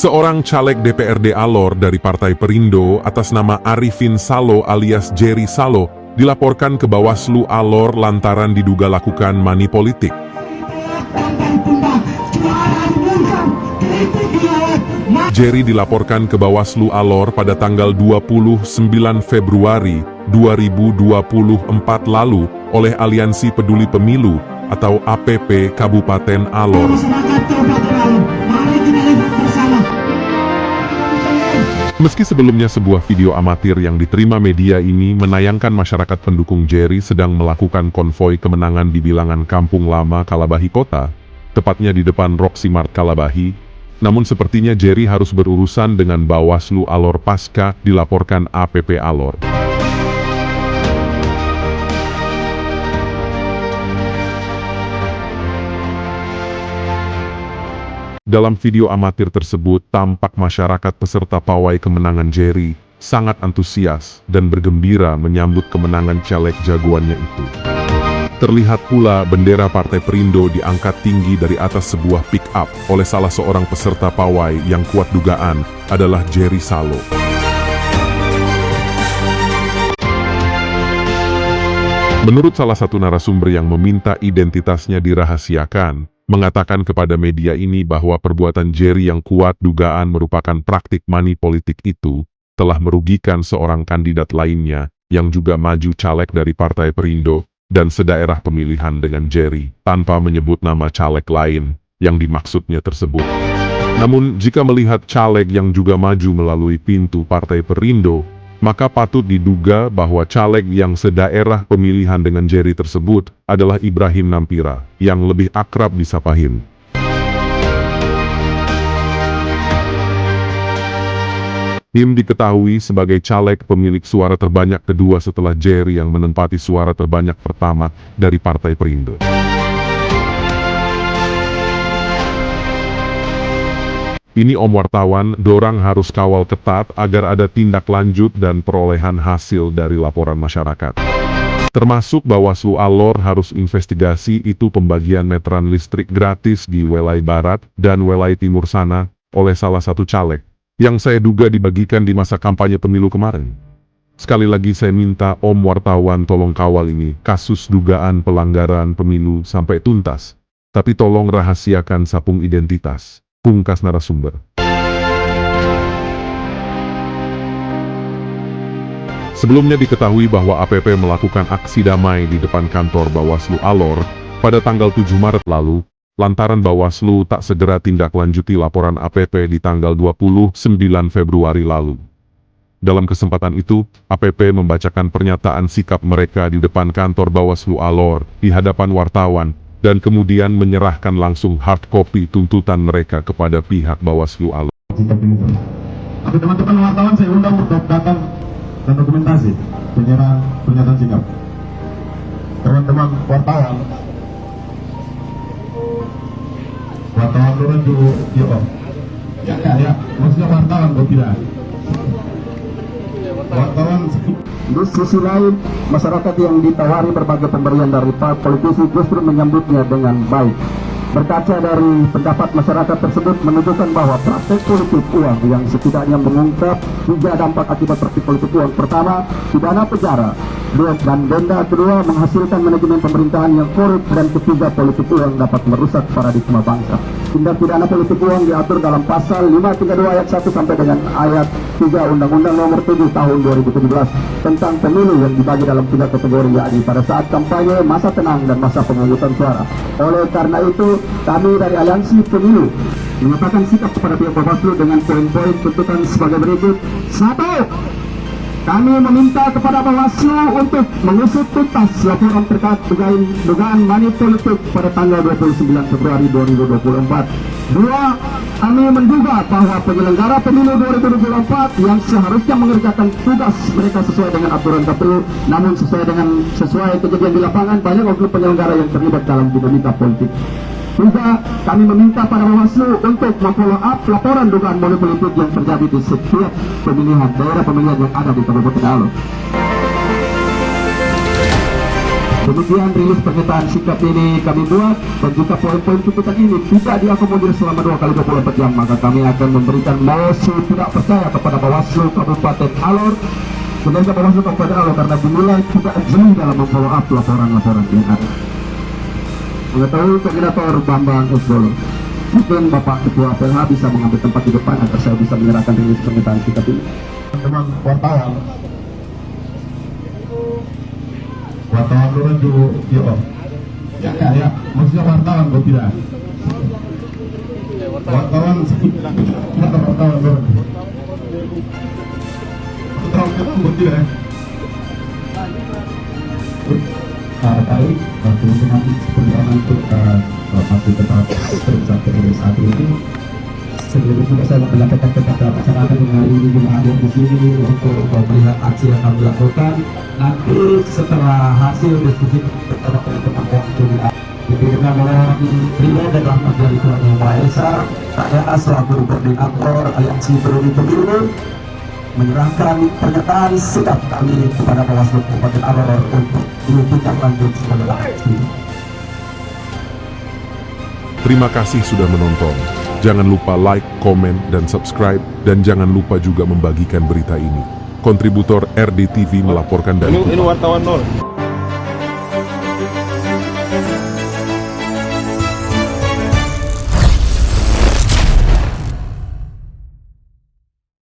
Seorang caleg DPRD Alor dari Partai Perindo atas nama Arifin Salo alias Jerry Salo dilaporkan ke Bawaslu Alor lantaran diduga lakukan money politik. Jerry dilaporkan ke Bawaslu Alor pada tanggal 29 Februari 2024 lalu oleh Aliansi Peduli Pemilu atau APP Kabupaten Alor. Meski sebelumnya sebuah video amatir yang diterima media ini menayangkan masyarakat pendukung Jerry sedang melakukan konvoi kemenangan di bilangan Kampung Lama Kalabahi Kota, tepatnya di depan Roxy Mart Kalabahi, namun sepertinya Jerry harus berurusan dengan Bawaslu Alor pasca dilaporkan APP Alor. Dalam video amatir tersebut, tampak masyarakat peserta pawai kemenangan Jerry sangat antusias dan bergembira menyambut kemenangan caleg jagoannya itu. Terlihat pula bendera Partai Perindo diangkat tinggi dari atas sebuah pick-up oleh salah seorang peserta pawai yang kuat dugaan adalah Jerry Salo. Menurut salah satu narasumber yang meminta identitasnya dirahasiakan, mengatakan kepada media ini bahwa perbuatan Jerry yang kuat dugaan merupakan praktik money politik itu telah merugikan seorang kandidat lainnya yang juga maju caleg dari Partai Perindo dan sedaerah pemilihan dengan Jerry, tanpa menyebut nama caleg lain yang dimaksudnya tersebut. Namun jika melihat caleg yang juga maju melalui pintu Partai Perindo, maka patut diduga bahwa caleg yang sedaerah pemilihan dengan Jerry tersebut adalah Ibrahim Nampira, yang lebih akrab disapa Him. Him diketahui sebagai caleg pemilik suara terbanyak kedua setelah Jerry yang menempati suara terbanyak pertama dari Partai Perindo. Ini Om wartawan, dorang harus kawal ketat agar ada tindak lanjut dan perolehan hasil dari laporan masyarakat. Termasuk Bawaslu Alor harus investigasi itu pembagian meteran listrik gratis di Welai Barat dan Welai Timur sana oleh salah satu caleg, yang saya duga dibagikan di masa kampanye pemilu kemarin. Sekali lagi saya minta Om wartawan tolong kawal ini, kasus dugaan pelanggaran pemilu sampai tuntas. Tapi tolong rahasiakan sapung identitas. Pungkas narasumber. Sebelumnya diketahui bahwa APP melakukan aksi damai di depan kantor Bawaslu Alor pada tanggal 7 Maret lalu, lantaran Bawaslu tak segera tindak lanjuti laporan APP di tanggal 29 Februari lalu. Dalam kesempatan itu, APP membacakan pernyataan sikap mereka di depan kantor Bawaslu Alor di hadapan wartawan, dan kemudian menyerahkan langsung hard copy tuntutan mereka kepada pihak Bawaslu Alor. Tapi teman-teman wartawan saya undang untuk datang dan dokumentasi penyerahan pernyataan sikap. Teman-teman wartawan turun dulu, ya ya, maksudnya wartawan kok tidak. Wartawan di sisi lain, masyarakat yang ditawari berbagai pemberian dari politisi justru menyambutnya dengan baik. Berkaca dari pendapat masyarakat tersebut menunjukkan bahwa praktek politik uang yang setidaknya mengungkap 3 dampak akibat praktik politik uang. Pertama, pidana penjara, dan denda. Kedua, menghasilkan manajemen pemerintahan yang korup, dan ketiga, politik uang dapat merusak paradigma bangsa. Tindak pidana politik uang diatur dalam pasal 532 ayat 1 sampai dengan ayat 3 Undang-Undang Nomor 7 Tahun 2017 tentang pemilu yang dibagi dalam 3 kategori, yakni pada saat kampanye, masa tenang, dan masa pemungutan suara. Oleh karena itu, kami dari Aliansi Pemilu menyatakan sikap kepada pihak Bawaslu dengan poin-poin tuntutan sebagai berikut. 1. Kami meminta kepada Bawaslu untuk mengusut tuntas laporan terkait dugaan money politik pada tanggal 29 Februari 2024. 2. Kami menduga bahwa penyelenggara pemilu 2024 yang seharusnya mengerjakan tugas mereka sesuai dengan aturan KPU, namun sesuai kejadian di lapangan, banyak oknum penyelenggara yang terlibat dalam dinamika politik. 3. Kami meminta para Bawaslu untuk memfollow up laporan dugaan money politik yang terjadi di setiap daerah pemilihan yang ada di Kabupaten Alor. Demikian rilis pernyataan sikap ini kami buat, dan jika poin-poin tuntutan ini tidak diakomodir selama 2 kali 24 jam, maka kami akan memberikan mosi tidak percaya kepada Bawaslu Kabupaten Alor, kinerja Bawaslu Kabupaten Alor, karena dinilai tidak jeli dalam memfollow up laporan-laporan yang ada. Mengetahui koordinator Bambang Esbol, mungkin Bapak Ketua PLH bisa mengambil tempat di depan agar saya bisa menyerahkan rilis pernyataan sikap ini. Teman wartawan dulu yo ya maksudnya wartawan kok tidak wartawan tidak baik teman-teman seperti apa untuk pasti tetap tercapai saat ini. Sebelum juga saya menyampaikan kepada masyarakat yang hari ini juga hadir di sini untuk melihat aksi yang kami lakukan. Nanti setelah hasil diskusi terhadap teman-teman diberikan oleh Rio dan Rahmat dari Tuhan Yang Maha Esa, saya selaku koordinator Aliansi Peduli Pemilu menyerahkan pernyataan sikap kami kepada Bawaslu Kabupaten Alor untuk ditindak lanjut sebagai aksi. Terima kasih sudah menonton. Jangan lupa like, komen, dan subscribe. Dan jangan lupa juga membagikan berita ini. Kontributor RDTV melaporkan dari ini wartawan Nol.